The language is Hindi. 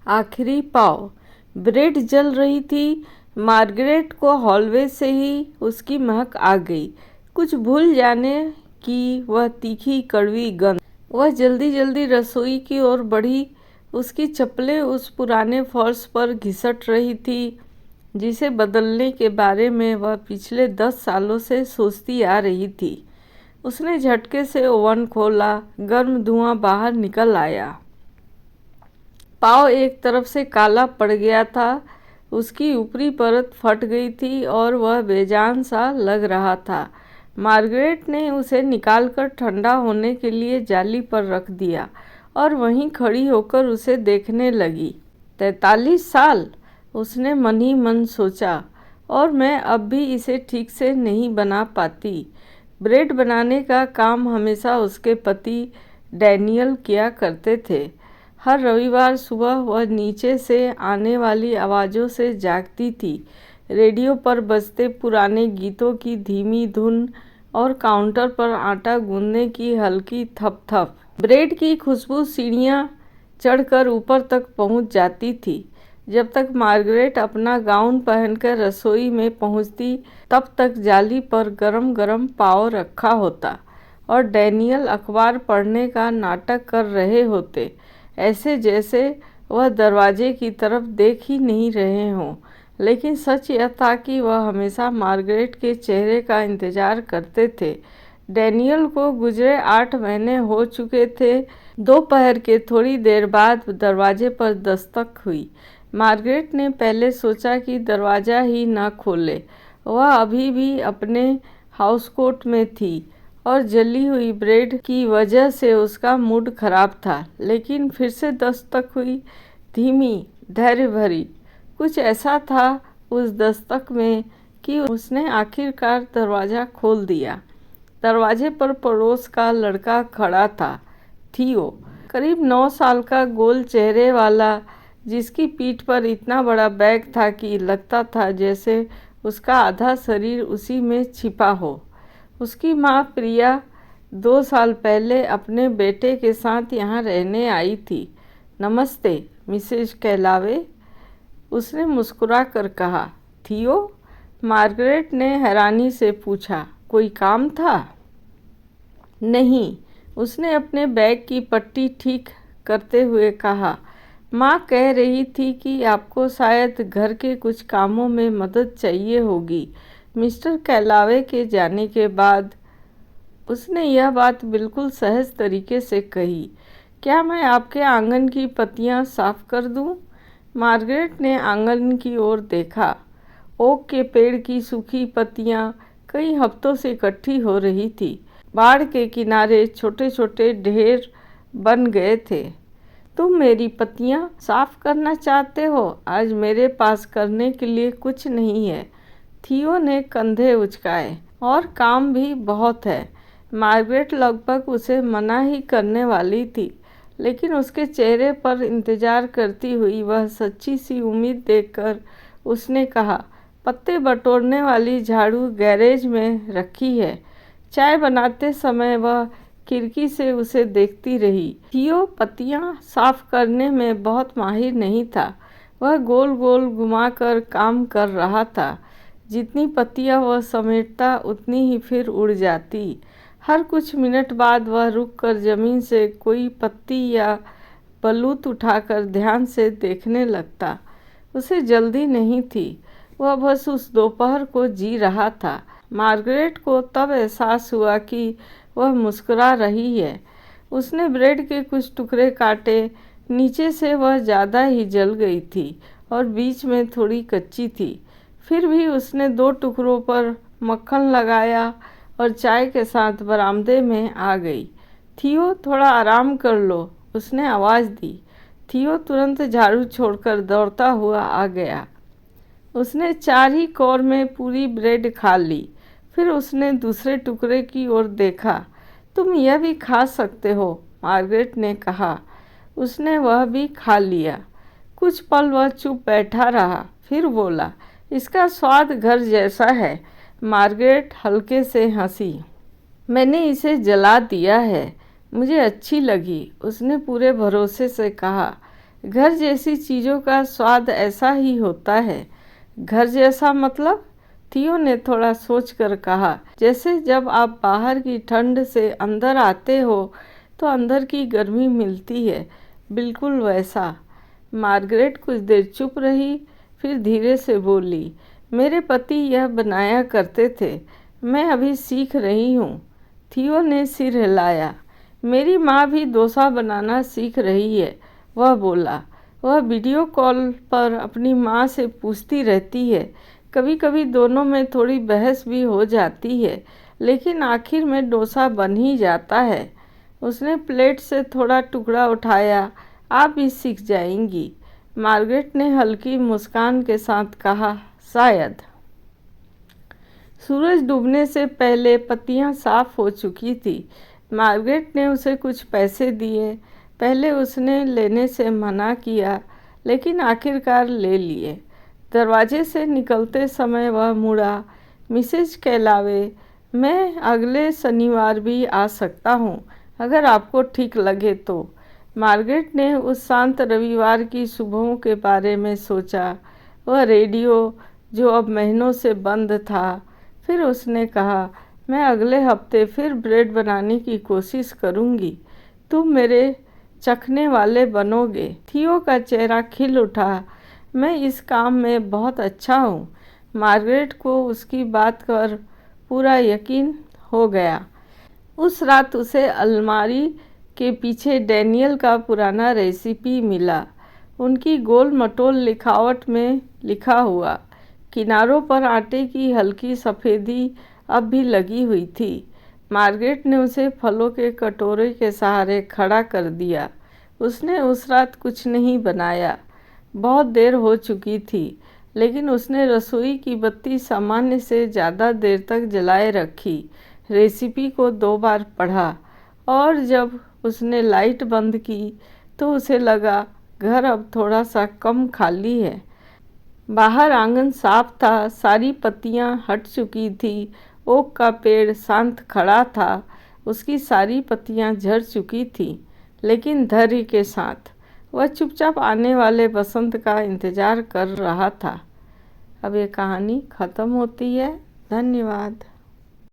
आखिरी पाव। ब्रेड जल रही थी। मार्गरेट को हॉलवे से ही उसकी महक आ गई, कुछ भूल जाने की वह तीखी कड़वी गंध। वह जल्दी जल्दी रसोई की ओर बढ़ी। उसकी चप्पलें उस पुराने फर्श पर घिसट रही थी जिसे बदलने के बारे में वह पिछले 10 सालों से सोचती आ रही थी। उसने झटके से ओवन खोला। गर्म धुआं बाहर निकल आया। पाव एक तरफ से काला पड़ गया था। उसकी ऊपरी परत फट गई थी और वह बेजान सा लग रहा था। मार्गरेट ने उसे निकालकर ठंडा होने के लिए जाली पर रख दिया और वहीं खड़ी होकर उसे देखने लगी। 43 साल, उसने मन ही मन सोचा, और मैं अब भी इसे ठीक से नहीं बना पाती। ब्रेड बनाने का काम हमेशा उसके पति डैनियल किया करते थे। हर रविवार सुबह वह नीचे से आने वाली आवाज़ों से जागती थी। रेडियो पर बजते पुराने गीतों की धीमी धुन और काउंटर पर आटा गूंदने की हल्की थप-थप। ब्रेड की खुशबू सीढ़ियाँ चढ़कर ऊपर तक पहुँच जाती थी। जब तक मार्गरेट अपना गाउन पहनकर रसोई में पहुँचती, तब तक जाली पर गरम गरम पाव रखा होता और डैनियल अखबार पढ़ने का नाटक कर रहे होते, ऐसे जैसे वह दरवाजे की तरफ देख ही नहीं रहे हों। लेकिन सच यह था कि वह हमेशा मार्गरेट के चेहरे का इंतज़ार करते थे। डैनियल को गुजरे 8 महीने हो चुके थे। दोपहर के थोड़ी देर बाद दरवाजे पर दस्तक हुई। मार्गरेट ने पहले सोचा कि दरवाज़ा ही न खोले। वह अभी भी अपने हाउसकोट में थी और जली हुई ब्रेड की वजह से उसका मूड खराब था। लेकिन फिर से दस्तक हुई, धीमी, धैर्य भरी। कुछ ऐसा था उस दस्तक में कि उसने आखिरकार दरवाज़ा खोल दिया। दरवाजे पर पड़ोस का लड़का खड़ा था, थियो, करीब 9 साल का, गोल चेहरे वाला, जिसकी पीठ पर इतना बड़ा बैग था कि लगता था जैसे उसका आधा शरीर उसी में छिपा हो। उसकी माँ प्रिया 2 साल पहले अपने बेटे के साथ यहाँ रहने आई थी। नमस्ते मिसेज कैलावे, उसने मुस्कुरा कर कहा। थियो, मार्गरेट ने हैरानी से पूछा, कोई काम था? नहीं, उसने अपने बैग की पट्टी ठीक करते हुए कहा। माँ कह रही थी कि आपको शायद घर के कुछ कामों में मदद चाहिए होगी। मिस्टर कैलावे के जाने के बाद उसने यह बात बिल्कुल सहज तरीके से कही। क्या मैं आपके आंगन की पत्तियां साफ कर दूं? मार्गरेट ने आंगन की ओर देखा। ओक के पेड़ की सूखी पत्तियां कई हफ्तों से इकट्ठी हो रही थी। बाड़ के किनारे छोटे छोटे ढेर बन गए थे। तुम मेरी पत्तियां साफ करना चाहते हो? आज मेरे पास करने के लिए कुछ नहीं है। थियो ने कंधे उचकाए। और काम भी बहुत है। मार्गरेट लगभग उसे मना ही करने वाली थी, लेकिन उसके चेहरे पर इंतजार करती हुई वह सच्ची सी उम्मीद देखकर उसने कहा, पत्ते बटोरने वाली झाड़ू गैरेज में रखी है। चाय बनाते समय वह खिड़की से उसे देखती रही। थियो पत्तियां साफ करने में बहुत माहिर नहीं था। वह गोल गोल घुमाकर काम कर रहा था। जितनी पत्तियां वह समेटता उतनी ही फिर उड़ जाती। हर कुछ मिनट बाद वह रुककर जमीन से कोई पत्ती या बलूत उठाकर ध्यान से देखने लगता। उसे जल्दी नहीं थी, वह बस उस दोपहर को जी रहा था। मार्गरेट को तब एहसास हुआ कि वह मुस्कुरा रही है। उसने ब्रेड के कुछ टुकड़े काटे। नीचे से वह ज़्यादा ही जल गई थी और बीच में थोड़ी कच्ची थी। फिर भी उसने 2 टुकड़ों पर मक्खन लगाया और चाय के साथ बरामदे में आ गई। थियो, थोड़ा आराम कर लो, उसने आवाज़ दी। थियो तुरंत झाड़ू छोड़कर दौड़ता हुआ आ गया। उसने 4 ही कौर में पूरी ब्रेड खा ली। फिर उसने दूसरे टुकड़े की ओर देखा। तुम यह भी खा सकते हो, मार्गरेट ने कहा। उसने वह भी खा लिया। कुछ पल वह चुप बैठा रहा, फिर बोला, इसका स्वाद घर जैसा है। मार्गरेट हल्के से हंसी। मैंने इसे जला दिया है, मुझे अच्छी लगी, उसने पूरे भरोसे से कहा। घर जैसी चीज़ों का स्वाद ऐसा ही होता है। घर जैसा मतलब? थियो ने थोड़ा सोचकर कहा, जैसे जब आप बाहर की ठंड से अंदर आते हो तो अंदर की गर्मी मिलती है, बिल्कुल वैसा। मार्गरेट कुछ देर चुप रही, फिर धीरे से बोली, मेरे पति यह बनाया करते थे, मैं अभी सीख रही हूँ। थियो ने सिर हिलाया। मेरी माँ भी डोसा बनाना सीख रही है, वह बोला। वह वीडियो कॉल पर अपनी माँ से पूछती रहती है। कभी कभी दोनों में थोड़ी बहस भी हो जाती है, लेकिन आखिर में डोसा बन ही जाता है। उसने प्लेट से थोड़ा टुकड़ा उठाया। आप भी सीख जाएंगी। मार्गरेट ने हल्की मुस्कान के साथ कहा, शायद। सूरज डूबने से पहले पत्तियां साफ हो चुकी थी। मार्गरेट ने उसे कुछ पैसे दिए। पहले उसने लेने से मना किया, लेकिन आखिरकार ले लिए। दरवाजे से निकलते समय वह मुड़ा, मिसेज कैलावे, मैं अगले शनिवार भी आ सकता हूँ, अगर आपको ठीक लगे तो। मार्गरेट ने उस शांत रविवार की सुबहों के बारे में सोचा। वह रेडियो जो अब महीनों से बंद था। फिर उसने कहा, मैं अगले हफ्ते फिर ब्रेड बनाने की कोशिश करूँगी। तुम मेरे चखने वाले बनोगे। थियो का चेहरा खिल उठा। मैं इस काम में बहुत अच्छा हूँ। मार्गरेट को उसकी बात पर पूरा यकीन हो गया। उस रात उसे अलमारी के पीछे डैनियल का पुराना रेसिपी मिला। उनकी गोल मटोल लिखावट में लिखा हुआ। किनारों पर आटे की हल्की सफ़ेदी अब भी लगी हुई थी। मार्गरेट ने उसे फलों के कटोरे के सहारे खड़ा कर दिया। उसने उस रात कुछ नहीं बनाया। बहुत देर हो चुकी थी, लेकिन उसने रसोई की बत्ती सामान्य से ज़्यादा देर तक जलाए रखी, रेसिपी को 2 बार पढ़ा, और जब उसने लाइट बंद की तो उसे लगा घर अब थोड़ा सा कम खाली है। बाहर आंगन साफ था, सारी पत्तियां हट चुकी थी। ओक का पेड़ शांत खड़ा था, उसकी सारी पत्तियां झड़ चुकी थीं, लेकिन धैर्य के साथ। वह चुपचाप आने वाले बसंत का इंतजार कर रहा था। अब ये कहानी ख़त्म होती है। धन्यवाद।